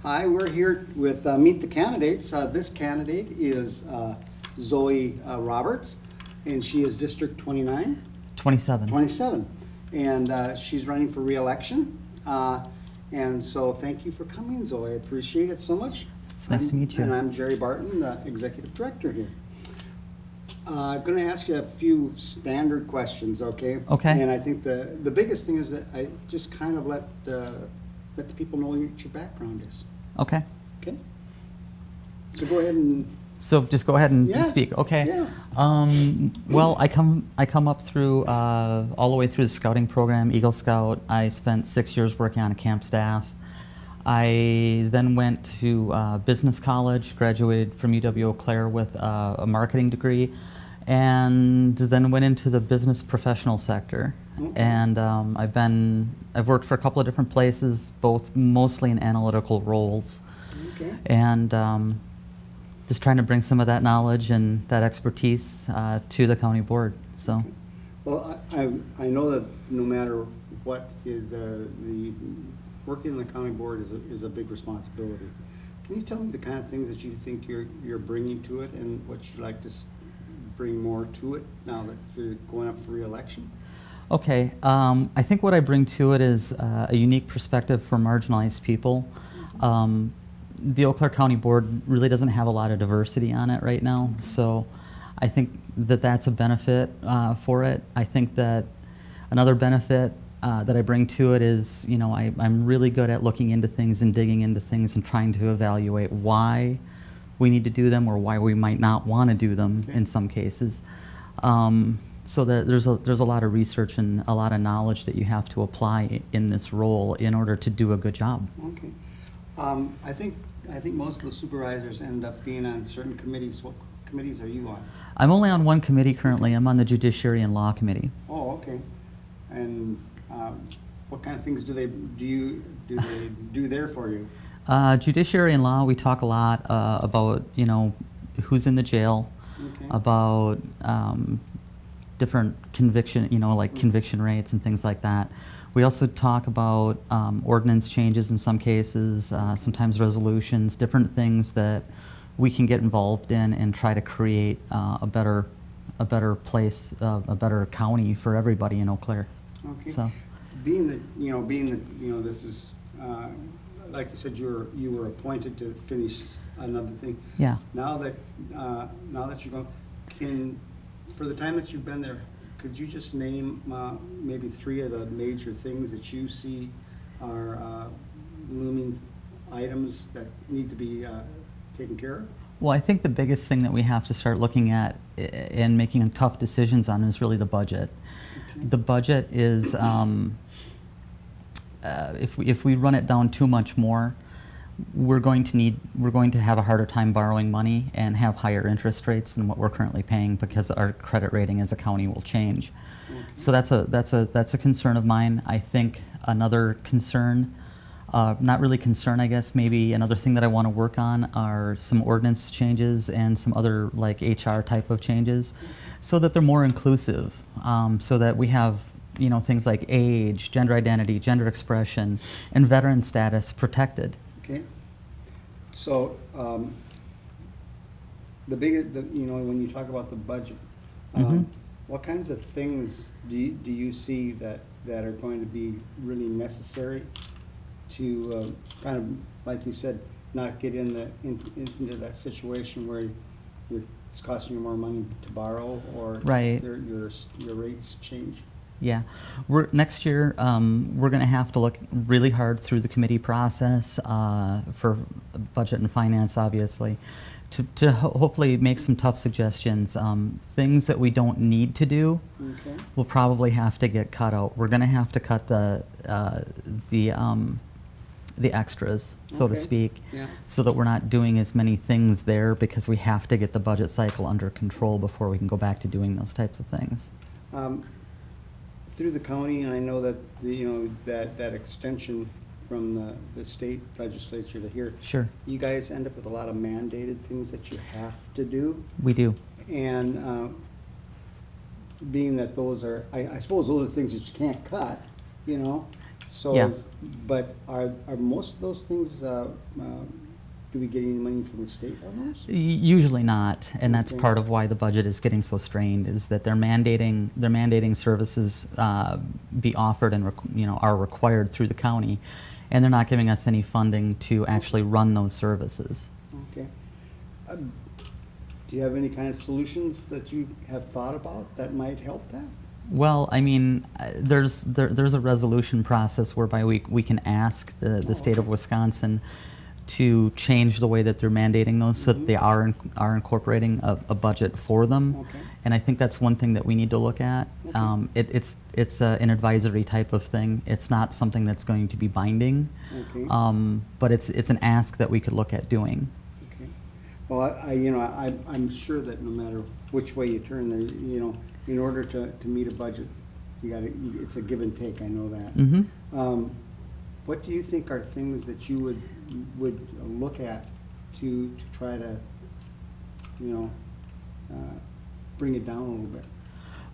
Hi, we're here with Meet the Candidates. This candidate is Zoe Roberts, and she is District 29? 27. 27. And she's running for re-election. And so thank you for coming, Zoe. I appreciate it so much. It's nice to meet you. And I'm Jerry Barton, the Executive Director here. I'm going to ask you a few standard questions, okay? Okay. And I think the biggest thing is that I just kind of let the people know what your background is. Okay. Okay? So go ahead and... So just go ahead and Yeah. speak. Okay. Yeah. Well, I come up through all the way through the scouting program, Eagle Scout. I spent 6 years working on a camp staff. I then went to business college, graduated from UW-Eau Claire with a marketing degree, and then went into the business professional sector. Okay. And I've worked for a couple of different places, both mostly in analytical roles. Okay. And just trying to bring some of that knowledge and that expertise to the county board. So, Well, I know that no matter what, the working in the county board is a big responsibility. Can you tell me the kind of things that you think you're bringing to it, and what you'd like to bring more to it now that you're going up for re-election? okay, I think what I bring to it is a unique perspective for marginalized people. The Eau Claire County Board really doesn't have a lot of diversity on it right now, so I think that that's a benefit for it. I think that another benefit that I bring to it is, you know, I'm really good at looking into things and digging into things and trying to evaluate why we need to do them or why we might not want to do them in some cases. So that there's a lot of research and a lot of knowledge that you have to apply in this role in order to do a good job. Okay. I think most of the supervisors end up being on certain committees. What committees are you on? I'm only on one committee currently. I'm on the Judiciary and Law Committee. Oh, okay. And what kind of things do they do there for you? Judiciary and Law, we talk a lot about, you know, who's in the jail, Okay. about different conviction, you know, like conviction rates and things like that. We also talk about ordinance changes in some cases, sometimes resolutions, different things that we can get involved in and try to create a better place, a better county for everybody in Eau Claire. Okay. So, Being that this is like you said, you were appointed to finish another thing. yeah. Now that you're going, for the time that you've been there, could you just name maybe 3 of the major things that you see are looming items that need to be taken care of? Well, I think the biggest thing that we have to start looking at and making tough decisions on is really the budget. Okay. The budget is, if we run it down too much more, we're going to have a harder time borrowing money and have higher interest rates than what we're currently paying because our credit rating as a county will change. Okay. So that's a concern of mine. I think another concern, not really concern, I guess, maybe another thing that I want to work on are some ordinance changes and some other like HR type of changes so that they're more inclusive, so that we have, you know, things like age, gender identity, gender expression, and veteran status protected. Okay. So when you talk about the budget, what kinds of things do you see that are going to be really necessary to kind of, like you said, not get into that situation where it's costing you more money to borrow, or Right. your rates change? Yeah, next year we're going to have to look really hard through the committee process for budget and finance, obviously, to hopefully make some tough suggestions. Things that we don't need to do, Okay. will probably have to get cut out. We're going to have to cut the extras, so to Okay. speak, Yeah. so that we're not doing as many things there because we have to get the budget cycle under control before we can go back to doing those types of things. Through the county, and I know that that extension from the state legislature to here, Sure, you guys end up with a lot of mandated things that you have to do, we do. and being that those are, I suppose those are things that you can't cut, you know, So, Yeah. but are most of those things, do we get any money from the state on those? Usually not, and that's Okay. part of why the budget is getting so strained, is that they're mandating services be offered and are required through the county, and they're not giving us any funding to actually run those services. Okay. Do you have any kind of solutions that you have thought about that might help that? Well, I mean, there's a resolution process whereby we can ask the state of okay. Wisconsin to change the way that they're mandating those so that they are incorporating a budget for them. Okay. And I think that's one thing that we need to look at. Okay. It's an advisory type of thing. It's not something that's going to be binding, Okay. but it's an ask that we could look at doing. Okay. Well, I'm sure that no matter which way you turn, there, in order to meet a budget, it's a give and take, I know that. Mm-hmm. What do you think are things that you would look at to try to, bring it down a little bit?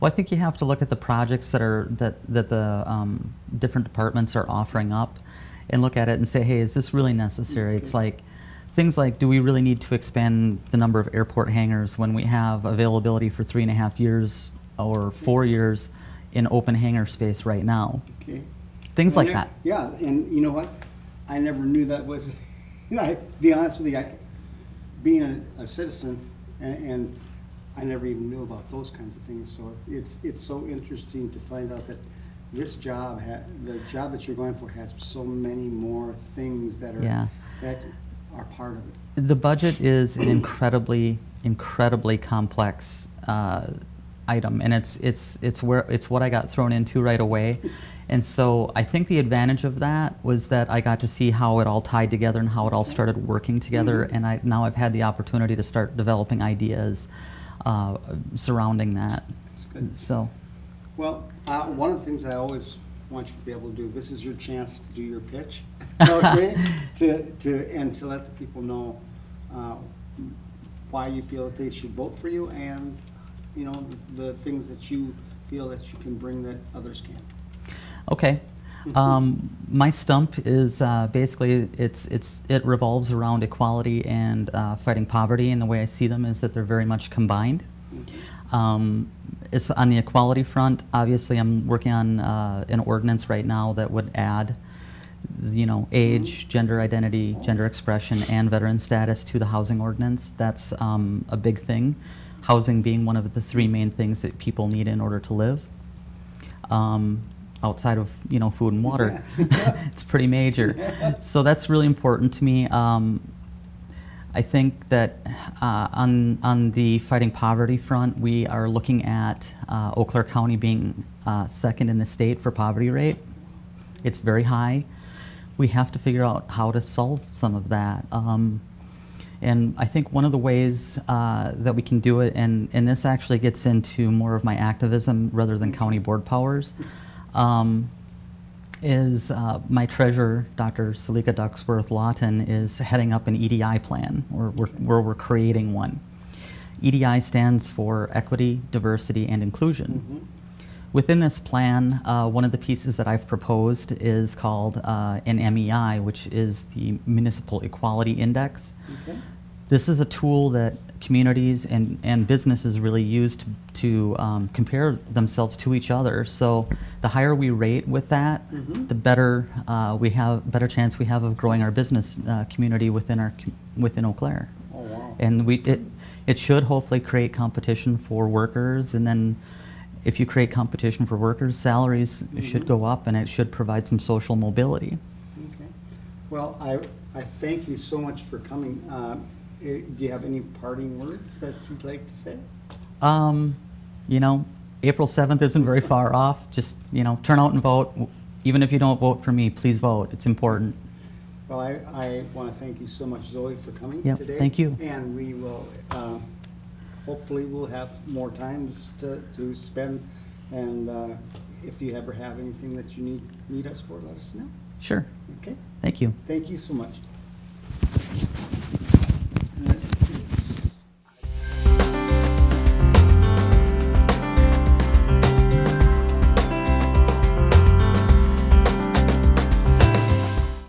Well, I think you have to look at the projects that the different departments are offering up, and look at it and say, hey, is this really necessary? Okay. It's like things like, do we really need to expand the number of airport hangars when we have availability for 3.5 years or 4 years in open hangar space right now? Okay. Things like that. Yeah, and you know what? I never knew that was, to be honest with you, being a citizen, and I never even knew about those kinds of things. So it's so interesting to find out that this job, the job that you're going for, has so many more things that are Yeah. that are part of it. The budget is an incredibly complex item, and it's what I got thrown into right away. And so I think the advantage of that was that I got to see how it all tied together and how it all started working together. Mm-hmm. And now I've had the opportunity to start developing ideas surrounding that. That's good. So, Well, one of the things I always want you to be able to do, this is your chance to do your pitch, okay? to let the people know why you feel that they should vote for you, and the things that you feel that you can bring that others can't. okay. My stump is basically it revolves around equality and fighting poverty, and the way I see them is that they're very much combined. As on the equality front, obviously I'm working on an ordinance right now that would add, age, gender identity, gender expression, and veteran status to the housing ordinance. That's a big thing. Housing being one of the three main things that people need in order to live. Outside of food and water, it's pretty major. So that's really important to me. I think that on the fighting poverty front, we are looking at Eau Claire County being second in the state for poverty rate. It's very high. We have to figure out how to solve some of that. And I think one of the ways that we can do it, and this actually gets into more of my activism rather than county board powers, is my treasurer, Dr. Salika Ducksworth-Lawton, is heading up an EDI plan, where we're creating one. EDI stands for Equity, Diversity, and Inclusion. Mm-hmm. Within this plan, one of the pieces that I've proposed is called an MEI, which is the Municipal Equality Index. Okay. This is a tool that communities and businesses really use to compare themselves to each other. So the higher we rate with that, Mm-hmm. the better better chance we have of growing our business community within Eau Claire. Oh, wow. And it should hopefully create competition for workers, and then if you create competition for workers, salaries should go up, and it should provide some social mobility. Okay. Well, I thank you so much for coming. Do you have any parting words that you'd like to say? April 7th isn't very far off. Just, turn out and vote. Even if you don't vote for me, please vote. It's important. Well, I want to thank you so much, Zoe, for coming Yep, today. thank you. And we will, hopefully we'll have more times to spend. And if you ever have anything that you need us for, let us know. Sure. Okay? Thank you. Thank you so much.